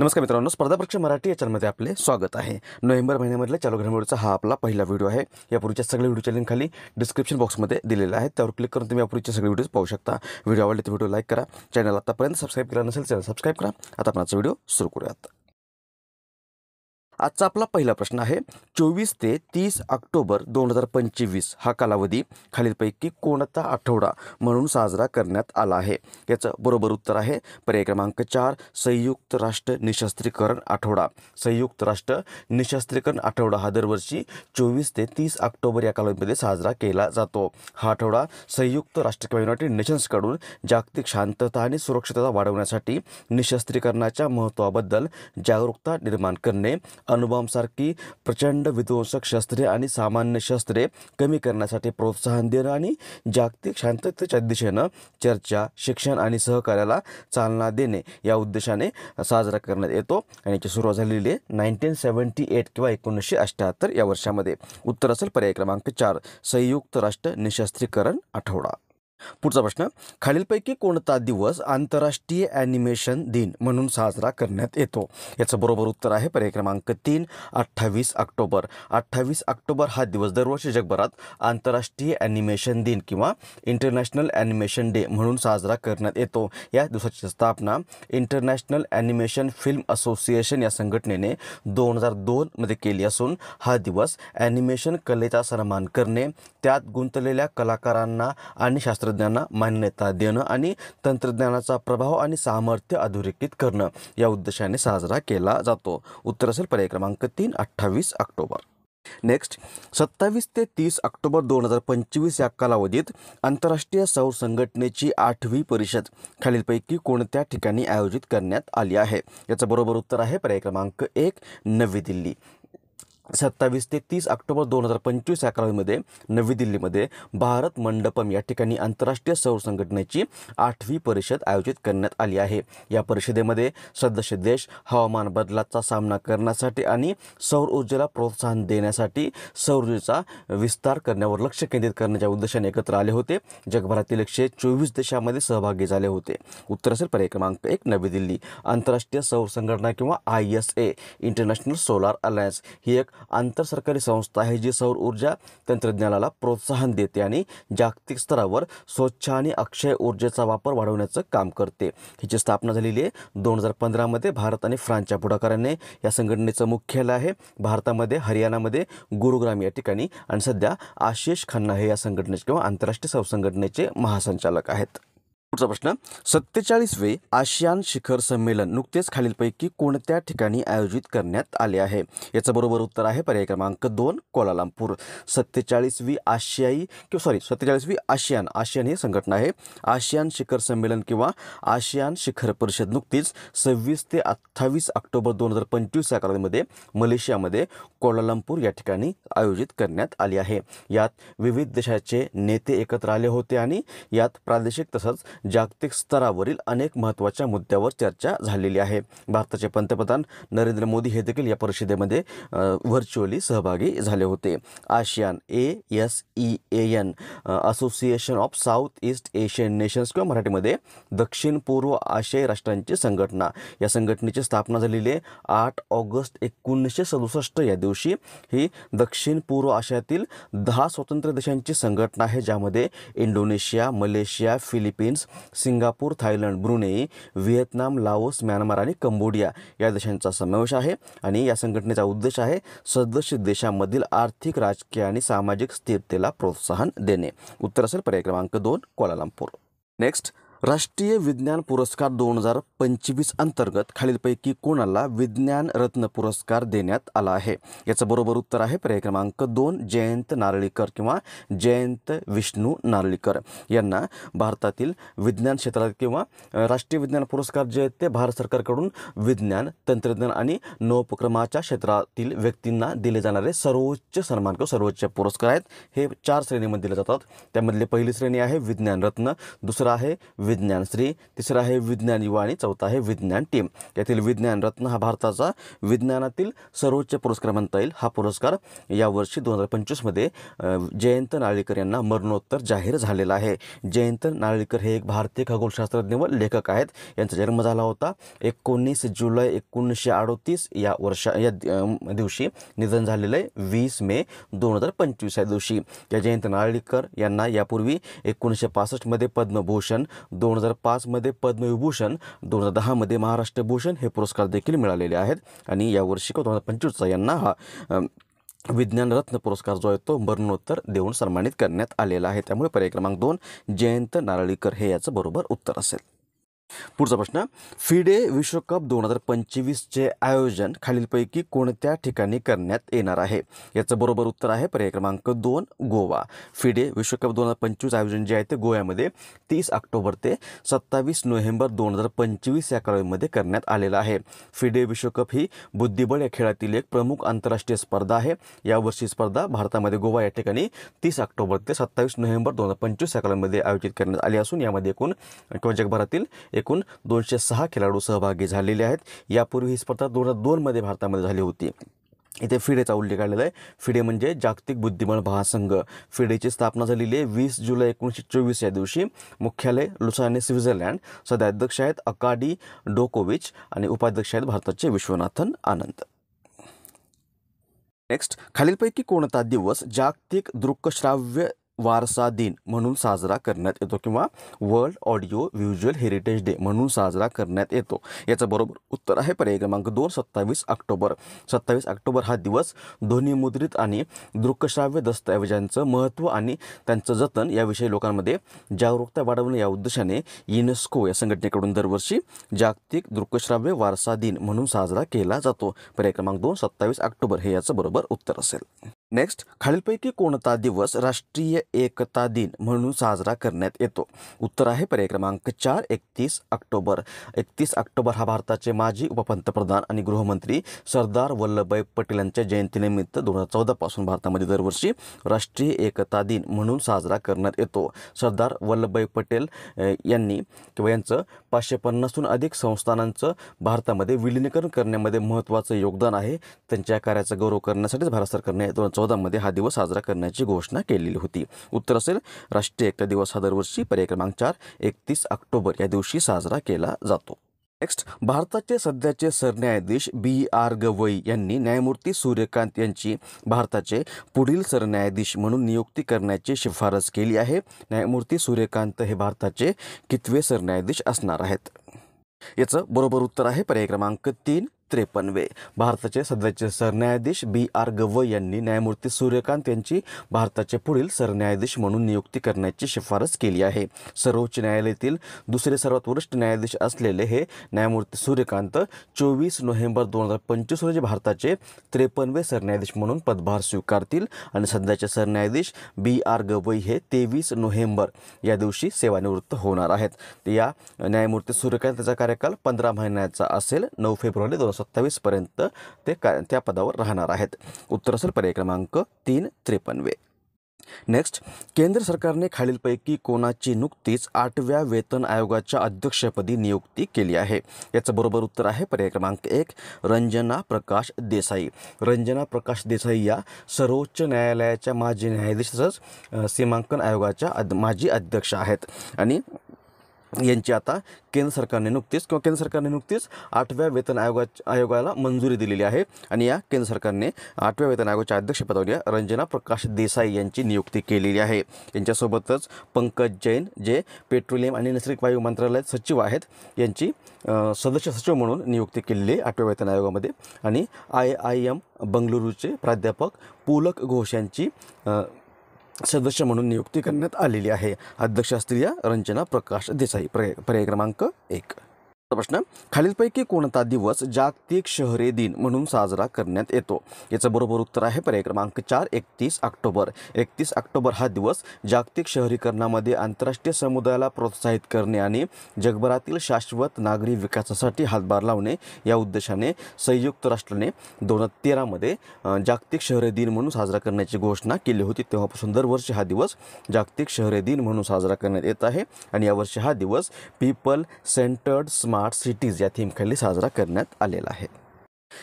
नमस्कार मित्रांनो, स्पर्धा परीक्षा मराठी या चॅनलमध्ये आपले स्वागत आहे। नोव्हेंबर महिन्यामधल्या चालू घडामोडीचा हा आपला पहिला व्हिडिओ आहे। यापूर्वीच्या सगळ्या व्हिडिओच्या लिंक खाली डिस्क्रिप्शन बॉक्समध्ये दिलेला आहे, त्यावर क्लिक करून तुम्ही यापूर्वीचे सगळे व्हिडिओज पाहू शकता। व्हिडिओ आवडले तर व्हिडिओ लाईक करा, चॅनल आतापर्यंत सबस्क्राईब केला नसेल चॅनल सबस्क्राईब करा। आता आपण आजचा व्हिडिओ सुरू करूयात। आजचा आपला पहिला प्रश्न आहे, 24 ते 30 ऑक्टोबर 2025 हा कालावधी खालीलपैकी कोणता आठवडा म्हणून साजरा करण्यात आला आहे? याचं बरोबर उत्तर आहे पर्याय क्रमांक 4 संयुक्त राष्ट्र निशस्त्रीकरण आठवडा। संयुक्त राष्ट्र निशस्त्रीकरण आठवडा हा दरवर्षी 24 ते 30 ऑक्टोबर या कालावधीमध्ये साजरा केला जातो। हा आठवडा संयुक्त राष्ट्र किंवा युनायटेड नेशन्सकडून जागतिक शांतता आणि सुरक्षितता वाढवण्यासाठी निशस्त्रीकरणाच्या महत्त्वाबद्दल जागरूकता निर्माण करणे, अणुबॉम्बसारखी प्रचंड विध्वंसक शस्त्रे आणि सामान्य शस्त्रे कमी करण्यासाठी प्रोत्साहन देणं आणि जागतिक शांततेच्या दिशेनं चर्चा, शिक्षण आणि सहकार्याला चालना देणे या उद्देशाने साजरा करण्यात येतो। आणि याची सुरुवात झालेली आहे 1978 किंवा 1978 या वर्षामध्ये। उत्तर असेल पर्याय क्रमांक 4 संयुक्त राष्ट्र निशस्त्रीकरण आठवडा। पुढचा प्रश्न, खालीलपैकी कोणता दिवस आंतरराष्ट्रीय ॲनिमेशन दिन म्हणून साजरा करण्यात येतो? याचं बरोबर उत्तर आहे पर्याय क्रमांक 3 28 ऑक्टोबर। 28 ऑक्टोबर हा दिवस दरवर्षी जगभरात आंतरराष्ट्रीय ॲनिमेशन दिन किंवा इंटरनॅशनल ॲनिमेशन डे म्हणून साजरा करण्यात येतो। या दिवसाची स्थापना इंटरनॅशनल ॲनिमेशन फिल्म असोसिएशन या संघटनेने 2002 मध्ये केली असून हा दिवस ॲनिमेशन कलेचा सन्मान करणे, त्यात गुंतलेल्या कलाकारांना आणि शास्त्रज्ञांना मान्यता देणं आणि तंत्रज्ञानाचा प्रभाव आणि सामर्थ्य अधोरेखित करणं या उद्देशाने साजरा केला जातो। उत्तर असेल पर्याय क्रमांक 3 28 ऑक्टोबर। नेक्स्ट, 27 ते 30 ऑक्टोबर 2025 या कालावधीत आंतरराष्ट्रीय सौर संघटनेची 8वी परिषद खालीलपैकी कोणत्या ठिकाणी आयोजित करण्यात आली आहे? याचं बरोबर उत्तर आहे पर्याय क्रमांक 1 नवी दिल्ली। 27 ते 30 ऑक्टोबर 2025 या कालावधीमध्ये नवी दिल्लीमध्ये भारत मंडपम या ठिकाणी आंतरराष्ट्रीय सौर संघटनेची 8वी परिषद आयोजित करण्यात आली आहे। या परिषदेमध्ये सदस्य देश हवामान बदलाचा सामना करण्यासाठी आणि सौर ऊर्जेला प्रोत्साहन देण्यासाठी सौर ऊर्जेचा विस्तार करण्यावर लक्ष केंद्रित करण्याच्या उद्देशाने एकत्र आले होते। जगभरातील 124 देशांमध्ये सहभागी झाले होते। उत्तर असेल पर्याय क्रमांक 1 नवी दिल्ली। आंतरराष्ट्रीय सौर संघटना किंवा ISA इंटरनॅशनल सोलार अलायन्स ही एक आंतरसरकारी संस्था आहे जी सौर ऊर्जा तंत्रज्ञानाला प्रोत्साहन देते आणि जागतिक स्तरावर स्वच्छ आणि अक्षय ऊर्जेचा वापर वाढवण्याचं काम करते। हिची स्थापना झालेली आहे 2015 मध्ये भारत आणि फ्रान्सच्या पुढाकाराने। या संघटनेचं मुख्यालय आहे भारतामध्ये हरियाणामध्ये गुरुग्राम या ठिकाणी आणि सध्या आशिष खन्ना हे या संघटनेचे किंवा आंतरराष्ट्रीय सौर संघटनेचे महासंचालक आहेत। पुढचा प्रश्न, 47वे आशियान शिखर संमेलन नुकतेच खालीलपैकी कोणत्या ठिकाणी आयोजित करण्यात आले आहे? याचं बरोबर उत्तर आहे पर्याय क्रमांक 2 कोलालंपूर। 47वी आशियान ही संघटना आहे। आशियान शिखर संमेलन किंवा आशियान शिखर परिषद नुकतीच 26 ते 28 ऑक्टोबर 2025 या कालावधीमध्ये मलेशियामध्ये कोलालंपूर या ठिकाणी आयोजित करण्यात आली आहे। यात विविध देशाचे नेते एकत्र आले होते आणि यात प्रादेशिक तसंच जागतिक स्तरावरील अनेक महत्त्वाच्या मुद्द्यावर चर्चा झालेली आहे। भारताचे पंतप्रधान नरेंद्र मोदी हे देखील या परिषदेमध्ये व्हर्च्युअली सहभागी झाले होते। ASEAN ASEAN association of south east Asian nations किंवा मराठीमध्ये दक्षिण पूर्व आशियाई राष्ट्रांची संघटना या संघटनेची स्थापना झालेली आहे 8 ऑगस्ट 1967 या दिवशी। ही दक्षिण पूर्व आशियातील 10 स्वतंत्र देशांची संघटना आहे, ज्यामध्ये Indonesia, Malaysia, Philippines, Singapore, Thailand, Brunei, Vietnam, Laos, Myanmar आणि कंबोडिया या देशांचा समावेश आहे। आणि या संघटनेचा उद्देश आहे सदस्य देशांमधील आर्थिक, राजकीय आणि सामाजिक स्थिरतेला प्रोत्साहन देणे। उत्तर असेल पर्याय क्रमांक 2 कोलालंपूर। नेक्स्ट, राष्ट्रीय विज्ञान पुरस्कार 2025 अंतर्गत खालीलपैकी कोणाला विज्ञान रत्न पुरस्कार देण्यात आला आहे? याचं बरोबर उत्तर आहे पर्याय क्रमांक 2 जयंत नारळीकर किंवा जयंत विष्णू नारळीकर यांना भारतातील विज्ञान क्षेत्रात किंवा राष्ट्रीय विज्ञान पुरस्कार जे आहेत ते भारत सरकारकडून विज्ञान, तंत्रज्ञान आणि नवोपक्रमाच्या क्षेत्रातील व्यक्तींना दिले जाणारे सर्वोच्च सन्मान किंवा सर्वोच्च पुरस्कार आहेत। हे 4 श्रेणीमध्ये दिले जातात। त्यामधली पहिली श्रेणी आहे विज्ञान रत्न, दुसरा आहे विज्ञान श्री, तिसरा आहे विज्ञान युवा आणि चौथा आहे विज्ञान टीम. यातील विज्ञान रत्न हा भारताचा विज्ञानातील सर्वोच्च पुरस्कार म्हणता येईल. हा पुरस्कार यावर्षी 2025मध्ये जयंत नारळीकर यांना मरणोत्तर जाहीर झालेला आहे. जयंत नारळीकर हे एक भारतीय खगोलशास्त्रज्ञ व लेखक आहेत. यांचा जन्म झाला होता 19 जुलै 1938 या दिवशी. निधन झालेलं आहे 20 मे 2025 या दिवशी. या जयंत नारळीकर यांना यापूर्वी 1965मध्ये पद्मभूषण, 2005मध्ये पद्मविभूषण, 2010मध्ये महाराष्ट्र भूषण हे पुरस्कार देखील मिळालेले आहेत. आणि यावर्षी 2025चा यांना हा विज्ञान रत्न पुरस्कार जो आहे तो मरणोत्तर देऊन सन्मानित करण्यात आलेला आहे. त्यामुळे पर्याय क्रमांक 2 जयंत नारळीकर हे याचं बरोबर उत्तर असेल. पुढचा प्रश्न, फिडे विश्वकप 2025चे आयोजन खालीलपैकी कोणत्या ठिकाणी करण्यात येणार आहे? याचं बरोबर उत्तर आहे पर्याय क्रमांक 2 गोवा. फिडे विश्वकप 2025 आयोजन जे आहे ते गोव्यामध्ये 30 ऑक्टोबर ते 27 नोव्हेंबर 2025 या कालावधीमध्ये करण्यात आलेला आहे. फिडे विश्वकप ही बुद्धिबळ या खेळातील एक प्रमुख आंतरराष्ट्रीय स्पर्धा आहे. यावर्षी स्पर्धा भारतामध्ये गोवा या ठिकाणी 30 ऑक्टोबर ते 27 नोव्हेंबर 2025 या कालावधीमध्ये आयोजित करण्यात आली असून यामध्ये जगभरातील एकूण 206 खेळाडू सहभागी झालेले आहेत. यापूर्वी ही स्पर्धा 2002मध्ये भारतामध्ये झाली होती. इथे फिडेचा उल्लेख आलेला आहे. फिडे म्हणजे जागतिक बुद्धिबळ महासंघ. फिडेची स्थापना झालेली आहे 20 जुलै 1924 या दिवशी. मुख्यालय लुसाने, स्वित्झर्लंड. सध्या अध्यक्ष आहेत अकाडी डोकोविच आणि उपाध्यक्ष आहेत भारताचे विश्वनाथन आनंद. नेक्स्ट, खालीलपैकी कोणता दिवस जागतिक दृकश्राव्य वारसा दिन म्हणून साजरा करण्यात येतो किंवा world audio visual heritage day म्हणून साजरा करण्यात येतो? याचं बरोबर उत्तर आहे पर्याय क्रमांक 2 27 ऑक्टोबर. 27 ऑक्टोबर हा दिवस ध्वनिमुद्रित आणि दृकश्राव्य दस्तऐवजांचं महत्त्व आणि त्यांचं जतन याविषयी लोकांमध्ये जागरूकता वाढवणे या उद्देशाने युनेस्को या संघटनेकडून दरवर्षी जागतिक दृकश्राव्य वारसा दिन म्हणून साजरा केला जातो. पर्याय क्रमांक 2 27 ऑक्टोबर हे याचं बरोबर उत्तर असेल. नेक्स्ट, खालीलपैकी कोणता दिवस राष्ट्रीय एकता दिन म्हणून साजरा करण्यात येतो? उत्तर आहे पर्याय क्रमांक 4 31 ऑक्टोबर. 31 ऑक्टोबर हा भारताचे माजी उपपंतप्रधान आणि गृहमंत्री सरदार वल्लभभाई पटेल यांच्या जयंतीनिमित्त 2014 पासून भारतामध्ये दरवर्षी राष्ट्रीय एकता दिन म्हणून साजरा करण्यात येतो. सरदार वल्लभभाई पटेल यांनी किंवा यांचं 550हून अधिक संस्थानांचं भारतामध्ये विलीनीकरण करण्यामध्ये महत्त्वाचं योगदान आहे. त्यांच्या कार्याचा गौरव करण्यासाठीच भारत सरकारने 2014मध्ये हा दिवस साजरा करण्याची घोषणा केलेली होती. उत्तर असेल राष्ट्रीय एकता दिवस हा दरवर्षी पर्याय क्रमांक 4 31 ऑक्टोबर या दिवशी साजरा केला जातो. नेक्स्ट, भारताचे सध्याचे सरन्यायाधीश BR गवई यांनी न्यायमूर्ती सूर्यकांत यांची भारताचे पुढील सरन्यायाधीश म्हणून नियुक्ती करण्याची शिफारस केली आहे. न्यायमूर्ती सूर्यकांत हे भारताचे कितवे सरन्यायाधीश असणार आहेत? याचं बरोबर उत्तर आहे पर्याय क्रमांक 3 53. भारताचे सध्याचे सरन्यायाधीश BR गवई यांनी न्यायमूर्ती सूर्यकांत यांची भारताचे पुढील सरन्यायाधीश म्हणून नियुक्ती करण्याची शिफारस केली आहे. सर्वोच्च न्यायालयातील दुसरे सर्वात वरिष्ठ न्यायाधीश असलेले हे न्यायमूर्ती सूर्यकांत 24 नोव्हेंबर 2025 रोजी भारताचे 53वे सरन्यायाधीश म्हणून पदभार स्वीकारतील आणि सध्याचे सरन्यायाधीश BR गवई हे 23 नोव्हेंबर या दिवशी सेवानिवृत्त होणार आहेत. या न्यायमूर्ती सूर्यकांतचा कार्यकाल 15 महिन्याचा असेल. 9 फेब्रुवारी 2027 पर्यंत ते त्या पदावर राहणार आहेत. उत्तर असेल पर्याय क्रमांक 3 53. नेक्स्ट, केंद्र सरकारने खालीलपैकी कोणाची नुकतीच 8व्या वेतन आयोगाच्या अध्यक्षपदी नियुक्ती केली आहे? याचं बरोबर उत्तर आहे पर्याय क्रमांक 1 रंजना प्रकाश देसाई. रंजना प्रकाश देसाई या सर्वोच्च न्यायालयाच्या माजी न्यायाधीश तसंच सीमांकन आयोगाच्या माजी अध्यक्ष आहेत आणि यांची आता केंद्र सरकारने नुकतीच 8व्या वेतन आयोगाला मंजुरी दिलेली आहे आणि या केंद्र सरकारने 8व्या वेतन आयोगाच्या अध्यक्षपदावर रंजना प्रकाश देसाई यांची नियुक्ती केलेली आहे. यांच्यासोबतच पंकज जैन जे पेट्रोलियम आणि नैसर्गिक वायू मंत्रालयात सचिव आहेत यांची सदस्य सचिव म्हणून नियुक्ती केलेली आहे 8व्या वेतन आयोगामध्ये आणि IIM बंगळुरूचे प्राध्यापक पुलक घोष यांची सदस्य म्हणून नियुक्ती करण्यात आलेली आहे. अध्यक्ष असतील या रंजना प्रकाश देसाई. पर्याय क्रमांक 1. प्रश्न, खालीलपैकी कोणता दिवस जागतिक शहरे दिन म्हणून साजरा करण्यात येतो? याचं बरोबर उत्तर आहे पर्याय क्रमांक 4, 31 ऑक्टोबर. 31 ऑक्टोबर हा दिवस जागतिक शहरीकरणामध्ये आंतरराष्ट्रीय समुदायाला प्रोत्साहित करणे आणि जगभरातील शाश्वत नागरी विकासासाठी हातभार लावणे या उद्देशाने संयुक्त राष्ट्राने 2013मध्ये जागतिक शहरे दिन म्हणून साजरा करण्याची घोषणा केली होती. तेव्हापासून दरवर्षी हा दिवस जागतिक शहरे दिन म्हणून साजरा करण्यात येत आहे आणि यावर्षी हा दिवस पीपल सेंटर्ड स्मार्ट सिटीज या थीमखाली साजरा करण्यात आलेला आहे.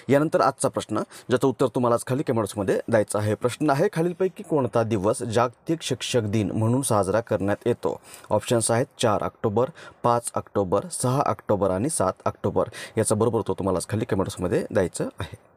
यानंतर आजचा प्रश्न, ज्याचं उत्तर तुम्हालाच खाली कमेंट्समध्ये द्यायचं आहे. प्रश्न आहे, खालीलपैकी कोणता दिवस जागतिक शिक्षक दिन म्हणून साजरा करण्यात येतो? ऑप्शन्स आहेत 4 ऑक्टोबर, 5 ऑक्टोबर, 6 ऑक्टोबर आणि 7 ऑक्टोबर. याचा बरोबर तो तुम्हालाच खाली कमेंट्समध्ये द्यायचं आहे.